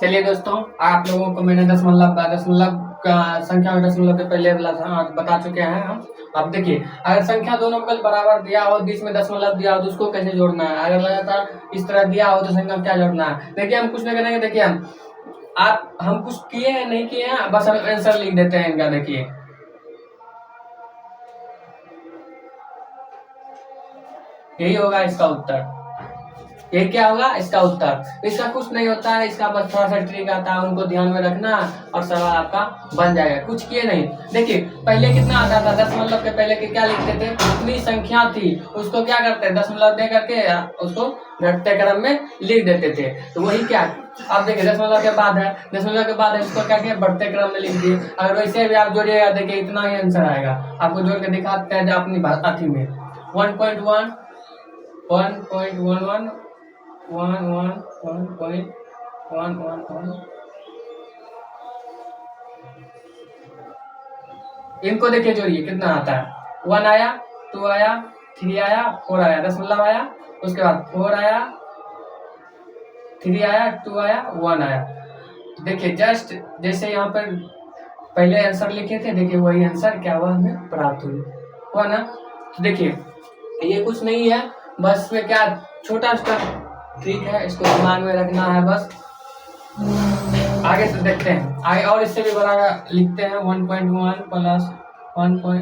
चलिए दोस्तों, आप लोगों को मैंने दशमलव का संख्या और दशमलव के पहले बता चुके हैं हम। अब देखिए, अगर संख्या दोनों बगल बराबर दिया हो, बीच में दशमलव दिया हो तो उसको कैसे जोड़ना है। अगर लगातार इस तरह दिया हो तो संख्या क्या जोड़ना है। देखिए, हम कुछ नहीं करेंगे। देखिए, हम कुछ किए हैं नहीं किए हैं, बस हम आंसर लिख देते हैं इनका। देखिए, यही होगा इसका उत्तर। ये क्या होगा इसका उत्तर। इसका कुछ नहीं होता है, इसका बस थोड़ा सा ट्रिक आता है, उनको ध्यान में रखना और सवाल आपका बन जाएगा। कुछ किए नहीं। देखिए, पहले कितना आता था, दशमलव के पहले के क्या लिखते थे, कितनी संख्या थी उसको क्या करते, दशमलव दे करके उसको घटते क्रम में लिख देते थे। तो वही क्या, अब देखिए दशमलव के बाद है, दशमलव के बाद है, इसको क्या किया, बढ़ते क्रम में लिख दिए। अगर वैसे भी आप जोड़िएगा, देखिए इतना ही आंसर आएगा। आपको जोड़ के दिखाते हैं अपनी अथी में 1.1 1.11 1.1 इनको देखिए जोड़िए कितना आता है। 1 आया, 2 आया, 3 आया, 4 आया, दशमलव आया, उसके बाद 4 आया, 3 आया, 2 आया, 1 आया। देखिए जस्ट जैसे यहाँ पर पहले आंसर लिखे थे, देखिए वही आंसर क्या हुआ, हमें प्राप्त हुआ ना। तो देखिए, ये कुछ नहीं है, बस में क्या छोटा सा ठीक है, इसको दिमाग में रखना है बस। आगे से देखते हैं, आगे और इससे भी बड़ा लिखते हैं 1.1 प्लस 1.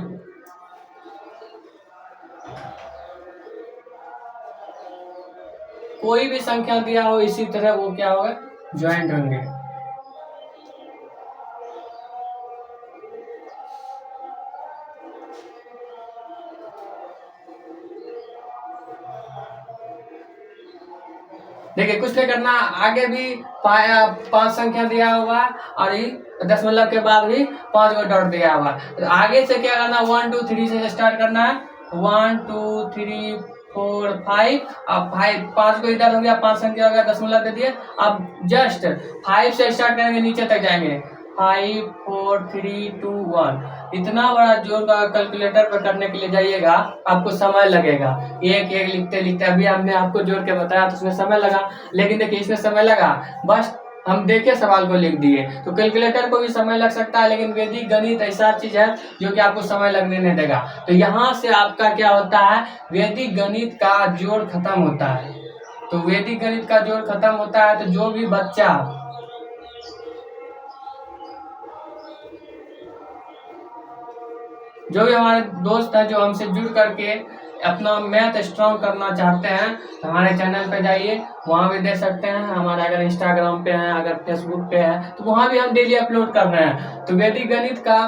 कोई भी संख्या दिया हो इसी तरह वो क्या होगा, ज्वाइंट होंगे। देखिए कुछ नहीं करना, आगे भी 5 संख्या दिया हुआ और दशमलव के बाद भी 5 को डॉट दिया हुआ। तो आगे से क्या करना, 1 2 3 से स्टार्ट करना है। 1 2 3 4 5, अब 5 को इधर हो गया, 5 संख्या हो गया, दशमलव दे दिए। अब जस्ट 5 से स्टार्ट करेंगे, नीचे तक जाएंगे। 5 4 3 2 1। इतना बड़ा जोड़ कैलकुलेटर पर करने के लिए जाइएगा, आपको समय लगेगा। एक एक लिखते लिखते अभी हमने आपको जोड़ के बताया तो उसमें समय लगा, लेकिन देखिए इसमें समय लगा, बस हम देखे सवाल को लिख दिए। तो कैलकुलेटर को भी समय लग सकता है, लेकिन वैदिक गणित ऐसा चीज है जो कि आपको समय लगने नहीं देगा। तो यहाँ से आपका क्या होता है, वैदिक गणित का जोड़ खत्म होता है। तो वैदिक गणित का जोड़ खत्म होता है, तो जो भी बच्चा जो भी हमारे दोस्त हैं जो हमसे जुड़ करके अपना मैथ स्ट्रॉन्ग करना चाहते हैं, तो हमारे चैनल पे जाइए, वहाँ भी दे सकते हैं। हमारे अगर इंस्टाग्राम पे है, अगर फेसबुक पे है, तो वहाँ भी हम डेली अपलोड कर रहे हैं। तो वैदिक गणित का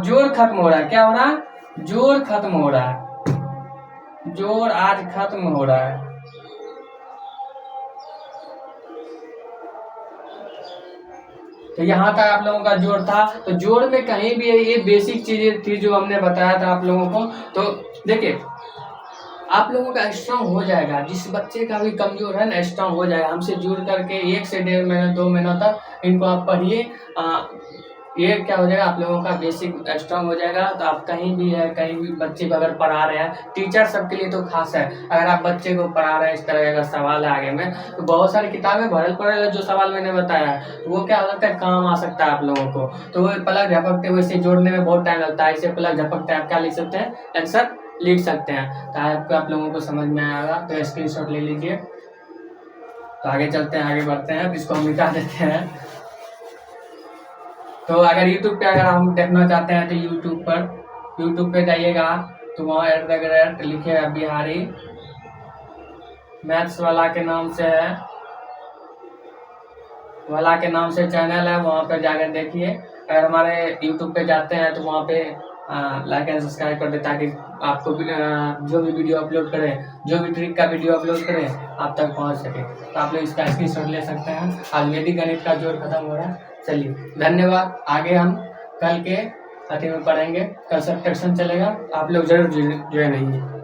जोड़ खत्म हो रहा है। क्या हो रहा है, जोड़ खत्म हो रहा है। जोड़ आज खत्म हो रहा है। तो यहाँ तक आप लोगों का जोड़ था। तो जोड़ में कहीं भी ये बेसिक चीजें थी जो हमने बताया था आप लोगों को। तो देखिए, आप लोगों का स्ट्रांग हो जाएगा। जिस बच्चे का भी कमजोर है ना, स्ट्रांग हो जाएगा। हमसे जुड़ करके 1 से 1.5 महीना 2 महीना तक इनको आप पढ़िए। ये क्या हो जाएगा, आप लोगों का बेसिक स्ट्रांग हो जाएगा। तो आप कहीं भी है, कहीं भी बच्चे को अगर पढ़ा रहे हैं, टीचर सबके लिए तो खास है। अगर आप बच्चे को पढ़ा रहे हैं, इस तरह का सवाल है आगे में, तो बहुत सारी किताबें भरल पड़े हैं जो सवाल मैंने बताया है, वो क्या हो सकता है, काम आ सकता है आप लोगों को। तो वो पलक झपकते हुए इसे जोड़ने में बहुत टाइम लगता है, इसे पलक झपकते आप क्या लिख सकते हैं, आंसर लिख सकते हैं। तो आपको आप लोगों को समझ में आएगा, तो स्क्रीनशॉट ले लीजिए। तो आगे चलते हैं, आगे बढ़ते हैं। इसको हम मिटा देते हैं। तो अगर YouTube पे अगर हम देखना चाहते हैं, तो YouTube पे जाइएगा, तो वहाँ @ लिखे है बिहारी मैथ्स वाला के नाम से है, वाला के नाम से चैनल है, वहाँ पे जाकर देखिए। अगर हमारे YouTube पे जाते हैं तो वहाँ पे लाइक एंड सब्सक्राइब कर दे, ताकि आपको भी जो भी वीडियो अपलोड करें, जो भी ट्रिक का वीडियो अपलोड करें, आप तक पहुँच सके। तो आप लोग इसका स्क्रीनशॉट ले सकते हैं। आज वैदिक गणित का जोड़ खत्म हो रहा है। चलिए धन्यवाद। आगे हम कल के अथी में पढ़ेंगे, कल सब्ट्रैक्शन चलेगा, आप लोग जरूर ज्वाइन रहिए।